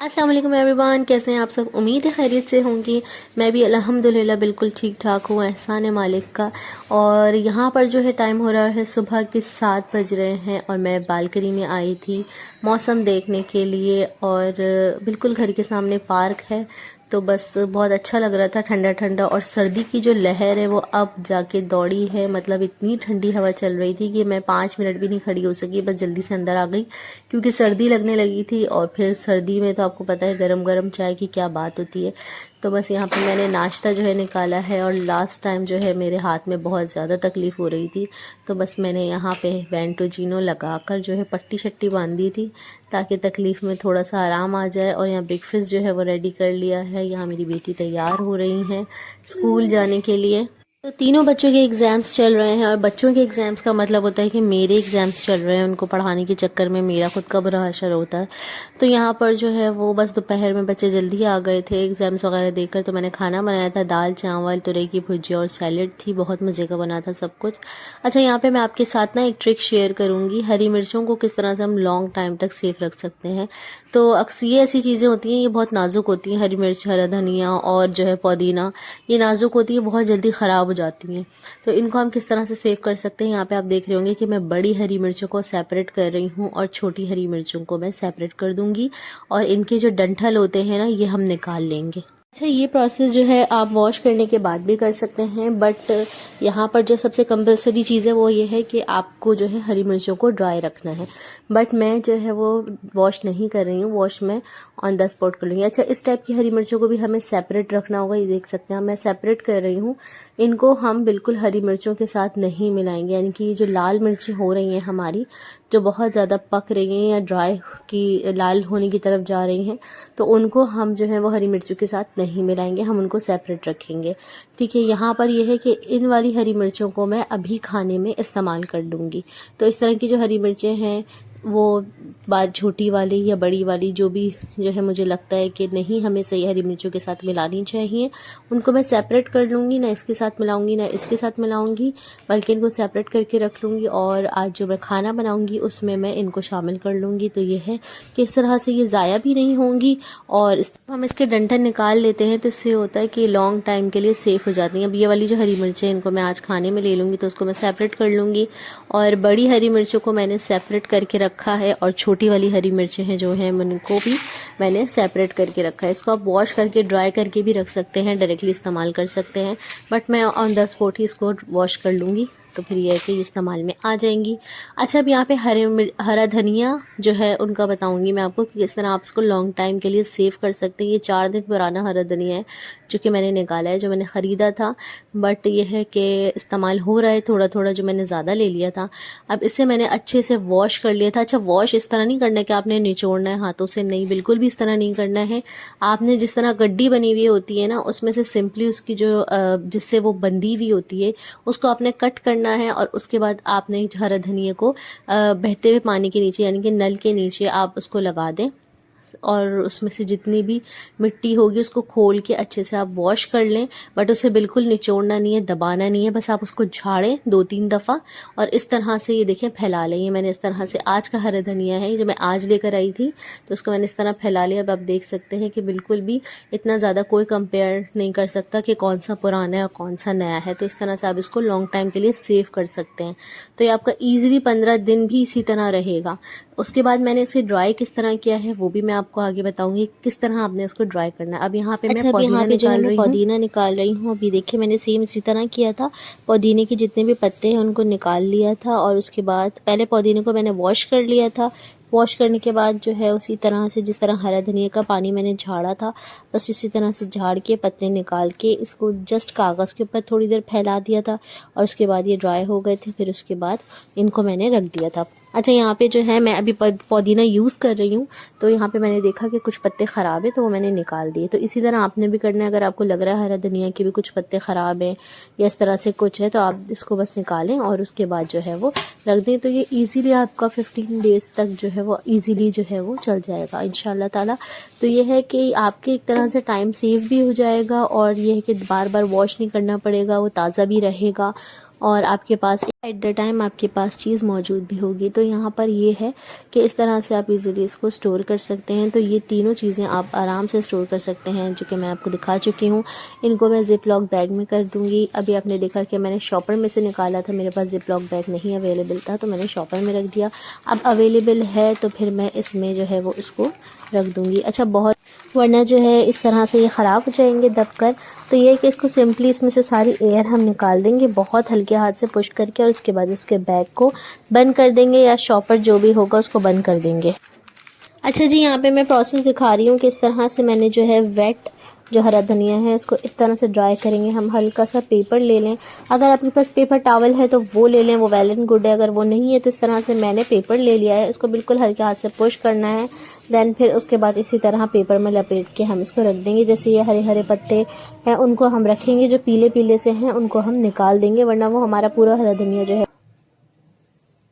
अस्सलाम वालेकुम एवरीवन, कैसे हैं आप सब। उम्मीद है खैरियत से होंगी। मैं भी अल्हम्दुलिल्लाह बिल्कुल ठीक ठाक हूँ, एहसान है मालिक का। और यहाँ पर जो है टाइम हो रहा है सुबह के 7 बज रहे हैं और मैं बालकनी में आई थी मौसम देखने के लिए। और बिल्कुल घर के सामने पार्क है, तो बस बहुत अच्छा लग रहा था, ठंडा ठंडा। और सर्दी की जो लहर है वो अब जाके दौड़ी है, मतलब इतनी ठंडी हवा चल रही थी कि मैं 5 मिनट भी नहीं खड़ी हो सकी, बस जल्दी से अंदर आ गई क्योंकि सर्दी लगने लगी थी। और फिर सर्दी में तो आपको पता है गरम गरम चाय की क्या बात होती है। तो बस यहाँ पे मैंने नाश्ता जो है निकाला है। और लास्ट टाइम जो है मेरे हाथ में बहुत ज़्यादा तकलीफ़ हो रही थी, तो बस मैंने यहाँ पे वेंटोजिनो लगा कर जो है पट्टी शट्टी बांधी थी ताकि तकलीफ़ में थोड़ा सा आराम आ जाए। और यहाँ ब्रेकफास्ट जो है वो रेडी कर लिया है। यहाँ मेरी बेटी तैयार हो रही हैं स्कूल जाने के लिए। तो तीनों बच्चों के एग्ज़ाम्स चल रहे हैं, और बच्चों के एग्ज़ाम्स का मतलब होता है कि मेरे एग्ज़ाम्स चल रहे हैं। उनको पढ़ाने के चक्कर में मेरा खुद का बुरा हाशर होता है। तो यहाँ पर जो है वो बस दोपहर में बच्चे जल्दी आ गए थे एग्ज़ाम्स वगैरह देकर। तो मैंने खाना बनाया था, दाल चावल, तुरई की भुजिया और सैलेड थी, बहुत मज़े का बना था सब कुछ। अच्छा, यहाँ पे मैं आपके साथ ना एक ट्रिक शेयर करूँगी, हरी मिर्चों को किस तरह से हम लॉन्ग टाइम तक सेफ रख सकते हैं। तो अक्सर ये ऐसी चीज़ें होती हैं, ये बहुत नाजुक होती हैं, हरी मिर्च, हरा धनिया और जो है पुदीना, ये नाजुक होती है, बहुत जल्दी ख़राब हो जाती हैं। तो इनको हम किस तरह से सेव कर सकते हैं, यहाँ पे आप देख रहे होंगे कि मैं बड़ी हरी मिर्चों को सेपरेट कर रही हूँ और छोटी हरी मिर्चों को मैं सेपरेट कर दूँगी। और इनके जो डंठल होते हैं ना, ये हम निकाल लेंगे। अच्छा, ये प्रोसेस जो है आप वॉश करने के बाद भी कर सकते हैं, बट यहाँ पर जो सबसे कंपलसरी चीज़ है वो ये है कि आपको जो है हरी मिर्चों को ड्राई रखना है। बट मैं जो है वो वॉश नहीं कर रही हूँ, वॉश मैं ऑन द स्पॉट कर लूँगी। अच्छा, इस टाइप की हरी मिर्चों को भी हमें सेपरेट रखना होगा, ये देख सकते हैं मैं सेपरेट कर रही हूँ। इनको हम बिल्कुल हरी मिर्चों के साथ नहीं मिलाएंगे, यानी कि ये जो लाल मिर्चें हो रही हैं हमारी, जो बहुत ज़्यादा पक रही हैं या ड्राई की लाल होने की तरफ जा रही हैं, तो उनको हम जो है वो हरी मिर्चों के साथ नहीं मिलाएंगे, हम उनको सेपरेट रखेंगे। ठीक है, यहाँ पर यह है कि इन वाली हरी मिर्चों को मैं अभी खाने में इस्तेमाल कर लूँगी। तो इस तरह की जो हरी मिर्चें हैं वो बात छोटी वाली या बड़ी वाली, जो भी जो है मुझे लगता है कि नहीं हमें सही हरी मिर्चों के साथ मिलानी चाहिए, उनको मैं सेपरेट कर लूँगी, ना इसके साथ मिलाऊंगी ना इसके साथ मिलाऊंगी, बल्कि इनको सेपरेट करके रख लूँगी। और आज जो मैं खाना बनाऊंगी उसमें मैं इनको शामिल कर लूँगी। तो ये है कि इस तरह से ये ज़ाया भी नहीं होंगी। और हम इसके डंठल निकाल लेते हैं, तो इससे होता है कि लॉन्ग टाइम के लिए सेफ़ हो जाती हैं। अब ये वाली जो हरी मिर्चें इनको मैं आज खाने में ले लूँगी, तो उसको मैं सेपरेट कर लूँगी। और बड़ी हरी मिर्चों को मैंने सेपरेट करके रखा है, और छोटी वाली हरी मिर्चें हैं जो हैं उनको भी मैंने सेपरेट करके रखा है। इसको आप वॉश करके ड्राई करके भी रख सकते हैं, डायरेक्टली इस्तेमाल कर सकते हैं, बट मैं ऑन द स्पॉट ही इसको वॉश कर लूँगी, तो फिर ये है कि इस्तेमाल में आ जाएंगी। अच्छा, अब यहाँ पे हरा धनिया जो है उनका बताऊंगी मैं आपको कि किस तरह आप इसको लॉन्ग टाइम के लिए सेव कर सकते हैं। ये 4 दिन पुराना हरा धनिया है जो कि मैंने निकाला है, जो मैंने ख़रीदा था, बट ये है कि इस्तेमाल हो रहा है थोड़ा थोड़ा, जो मैंने ज़्यादा ले लिया था। अब इसे मैंने अच्छे से वॉश कर लिया था। अच्छा, वॉश इस तरह नहीं करना है कि आपने निचोड़ना है हाथों से, नहीं, बिल्कुल भी इस तरह नहीं करना है। आपने जिस तरह गड्डी बनी हुई होती है ना, उसमें से सिंपली उसकी जो जिससे वो बंधी हुई होती है उसको आपने कट करना है। और उसके बाद आपने हरा धनिया को बहते हुए पानी के नीचे, यानी कि नल के नीचे आप उसको लगा दें, और उसमें से जितनी भी मिट्टी होगी उसको खोल के अच्छे से आप वॉश कर लें। बट उसे बिल्कुल निचोड़ना नहीं है, दबाना नहीं है, बस आप उसको झाड़ें 2-3 दफ़ा और इस तरह से ये देखें फैला लें। ये मैंने इस तरह से, आज का हरा धनिया है जो मैं आज लेकर आई थी, तो उसको मैंने इस तरह फैला लिया। अब आप देख सकते हैं कि बिल्कुल भी इतना ज़्यादा कोई कंपेयर नहीं कर सकता कि कौन सा पुराना है और कौन सा नया है। तो इस तरह से आप इसको लॉन्ग टाइम के लिए सेव कर सकते हैं। तो ये आपका ईजिली 15 दिन भी इसी तरह रहेगा। उसके बाद मैंने इसे ड्राई किस तरह किया है वो भी मैं आपको आगे बताऊंगी, किस तरह आपने इसको ड्राई करना है। अब यहाँ पे मैं पुदीना निकाल रही हूँ। पुदीना निकाल रही हूँ, अभी देखिए मैंने सेम इसी तरह किया था, पुदीने के जितने भी पत्ते हैं उनको निकाल लिया था। और उसके बाद पहले पुदीने को मैंने वॉश कर लिया था। वॉश करने के बाद जो है उसी तरह से जिस तरह हरा धनिया का पानी मैंने झाड़ा था, बस इसी तरह से झाड़ के पत्ते निकाल के इसको जस्ट कागज़ के ऊपर थोड़ी देर फैला दिया था, और उसके बाद ये ड्राई हो गए थे। फिर उसके बाद इनको मैंने रख दिया था। अच्छा, यहाँ पे जो है मैं अभी पुदीना यूज़ कर रही हूँ, तो यहाँ पे मैंने देखा कि कुछ पत्ते ख़राब है, तो वो मैंने निकाल दिए। तो इसी तरह आपने भी करना है, अगर आपको लग रहा है हरा धनिया के भी कुछ पत्ते ख़राब हैं या इस तरह से कुछ है, तो आप इसको बस निकालें और उसके बाद जो है वो रख दें। तो ये ईज़िली आपका 15 डेज़ तक जो है वो ईज़िली जो है वो चल जाएगा इंशाल्लाह ताला। तो ये है कि आपके एक तरह से टाइम सेव भी हो जाएगा, और ये है कि बार बार वॉश नहीं करना पड़ेगा, वो ताज़ा भी रहेगा। और आपके पास एट द टाइम आपके पास चीज़ मौजूद भी होगी। तो यहाँ पर ये है कि इस तरह से आप इजीली इसको स्टोर कर सकते हैं। तो ये तीनों चीज़ें आप आराम से स्टोर कर सकते हैं, जो कि मैं आपको दिखा चुकी हूँ। इनको मैं ज़िप लॉक बैग में कर दूँगी। अभी आपने देखा कि मैंने शॉपर में से निकाला था, मेरे पास ज़िप लॉक बैग नहीं अवेलेबल था, तो मैंने शॉपर में रख दिया। अब अवेलेबल है तो फिर मैं इसमें जो है वो इसको रख दूँगी। अच्छा, बहुत वरना जो है इस तरह से ये ख़राब हो जाएंगे दब कर। तो ये है कि इसको सिंपली इसमें से सारी एयर हम निकाल देंगे बहुत हल्के हाथ से पुश करके, और उसके बाद इसके बैग को बंद कर देंगे, या शॉपर जो भी होगा उसको बंद कर देंगे। अच्छा जी, यहाँ पे मैं प्रोसेस दिखा रही हूँ कि इस तरह से मैंने जो है वेट जो हरा धनिया है इसको इस तरह से ड्राई करेंगे। हम हल्का सा पेपर ले लें, अगर आपके पास पेपर टॉवल है तो वो ले लें, वो वेल एंड गुड है। अगर वो नहीं है तो इस तरह से मैंने पेपर ले लिया है, इसको बिल्कुल हल्के हाथ से पुश करना है। देन फिर उसके बाद इसी तरह पेपर में लपेट के हम इसको रख देंगे। जैसे ये हरे हरे पत्ते हैं उनको हम रखेंगे, जो पीले पीले से हैं उनको हम निकाल देंगे, वरना वो हमारा पूरा हरा धनिया जो है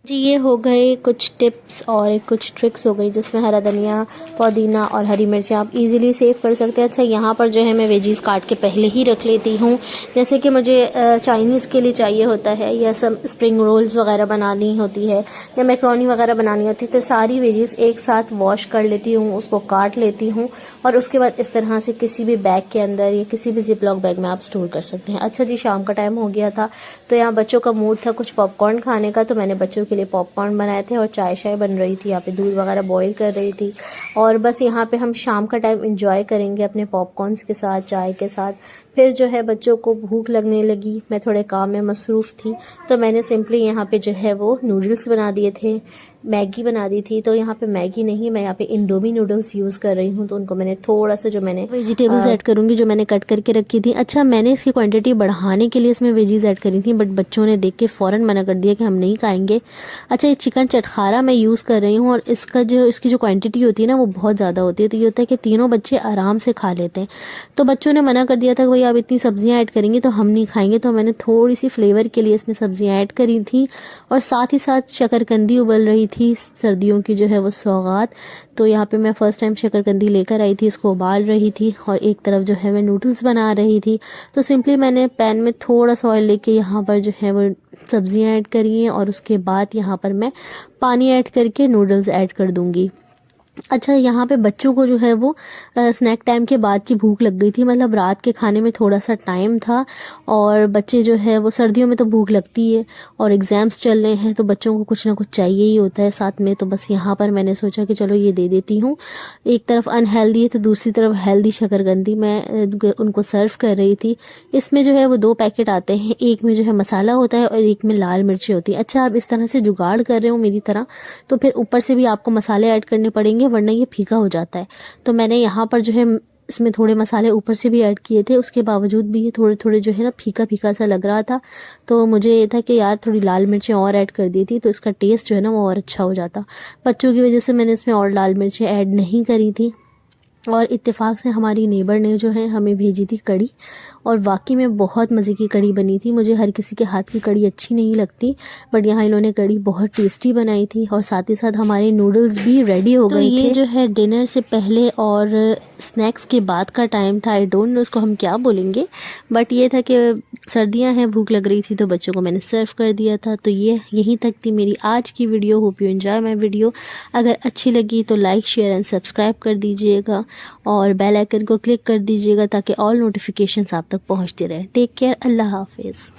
जी। ये हो गए कुछ टिप्स और कुछ ट्रिक्स हो गई जिसमें हरा धनिया, पुदीना और हरी मिर्चें आप इजीली सेव कर सकते हैं। अच्छा, यहाँ पर जो है मैं वेजीज काट के पहले ही रख लेती हूँ। जैसे कि मुझे चाइनीज़ के लिए चाहिए होता है, या सब स्प्रिंग रोल्स वगैरह बनानी होती है, या मैक्रोनी वगैरह बनानी होती है, तो सारी वेजीज एक साथ वॉश कर लेती हूँ, उसको काट लेती हूँ, और उसके बाद इस तरह से किसी भी बैग के अंदर या किसी भी जिप लॉक बैग में आप स्टोर कर सकते हैं। अच्छा जी, शाम का टाइम हो गया था, तो यहाँ बच्चों का मूड था कुछ पॉपकॉर्न खाने का, तो मैंने बच्चों के लिए पॉपकॉर्न बनाए थे, और चाय शाय बन रही थी, यहाँ पे दूध वगैरह बॉईल कर रही थी। और बस यहाँ पे हम शाम का टाइम एंजॉय करेंगे अपने पॉपकॉर्न्स के साथ, चाय के साथ। फिर जो है बच्चों को भूख लगने लगी, मैं थोड़े काम में मसरूफ़ थी, तो मैंने सिंपली यहाँ पे जो है वो नूडल्स बना दिए थे, मैगी बना दी थी। तो यहाँ पे मैगी नहीं, मैं यहाँ पे इंडोमी नूडल्स यूज़ कर रही हूँ। तो उनको मैंने थोड़ा सा जो मैंने वेजिटेबल्स ऐड करूँगी जो मैंने कट करके रखी थी। अच्छा, मैंने इसकी क्वांटिटी बढ़ाने के लिए इसमें वेजीज ऐड करी थी, बट बच्चों ने देख के फ़ौरन मना कर दिया कि हम नहीं खाएंगे। अच्छा, ये चिकन चटखारा मैं यूज़ कर रही हूँ, और इसकी जो क्वान्टिटी होती है ना वो बहुत ज़्यादा होती है। तो ये होता है कि तीनों बच्चे आराम से खा लेते हैं। तो बच्चों ने मना कर दिया था कि भाई आप इतनी सब्जियाँ ऐड करेंगे तो हम नहीं खाएंगे, तो मैंने थोड़ी सी फ्लेवर के लिए इसमें सब्जियाँ ऐड करी थी, और साथ ही साथ शकरकंदी उबल रही थी, सर्दियों की जो है वो सौगात। तो यहाँ पे मैं फ़र्स्ट टाइम शकरकंदी लेकर आई थी, इसको उबाल रही थी, और एक तरफ जो है मैं नूडल्स बना रही थी। तो सिंपली मैंने पैन में थोड़ा सा ऑयल लेके यहाँ पर जो है वो सब्जियाँ ऐड करी हैं, और उसके बाद यहाँ पर मैं पानी ऐड करके नूडल्स ऐड कर दूँगी। अच्छा, यहाँ पे बच्चों को जो है वो स्नैक टाइम के बाद की भूख लग गई थी, मतलब रात के खाने में थोड़ा सा टाइम था, और बच्चे जो है वो सर्दियों में तो भूख लगती है, और एग्ज़ाम्स चल रहे हैं तो बच्चों को कुछ ना कुछ चाहिए ही होता है साथ में। तो बस यहाँ पर मैंने सोचा कि चलो ये दे देती हूँ। एक तरफ अनहेल्दी है तो दूसरी तरफ हेल्दी शकरकंदी मैं उनको सर्व कर रही थी। इसमें जो है वो 2 पैकेट आते हैं, एक में जो है मसाला होता है और एक में लाल मिर्ची होती है। अच्छा, आप इस तरह से जुगाड़ कर रहे हो मेरी तरह, तो फिर ऊपर से भी आपको मसाले ऐड करने पड़ेंगे, वरना ये फीका हो जाता है। तो मैंने यहाँ पर जो है इसमें थोड़े मसाले ऊपर से भी ऐड किए थे, उसके बावजूद भी ये थोड़े थोड़े जो है ना फीका फीका सा लग रहा था। तो मुझे ये था कि यार थोड़ी लाल मिर्चें और ऐड कर दी थी तो इसका टेस्ट जो है ना वो और अच्छा हो जाता। बच्चों की वजह से मैंने इसमें और लाल मिर्चें ऐड नहीं करी थी। और इत्तेफाक से हमारी नेबर ने जो है हमें भेजी थी कड़ी, और वाकई में बहुत मज़े की कड़ी बनी थी। मुझे हर किसी के हाथ की कड़ी अच्छी नहीं लगती, बट यहाँ इन्होंने कड़ी बहुत टेस्टी बनाई थी, और साथ ही साथ हमारे नूडल्स भी रेडी हो गए थे। ये जो है डिनर से पहले और स्नैक्स के बाद का टाइम था, आई डोंट नो इसको हम क्या बोलेंगे, बट ये था कि सर्दियाँ हैं, भूख लग रही थी तो बच्चों को मैंने सर्व कर दिया था। तो ये यहीं तक थी मेरी आज की video. Hope you enjoy my video. अगर अच्छी लगी तो लाइक, शेयर एंड सब्सक्राइब कर दीजिएगा, और बेल आइकन को क्लिक कर दीजिएगा ताकि ऑल नोटिफिकेशंस आप तक पहुंचते रहे। टेक केयर, अल्लाह हाफिज़।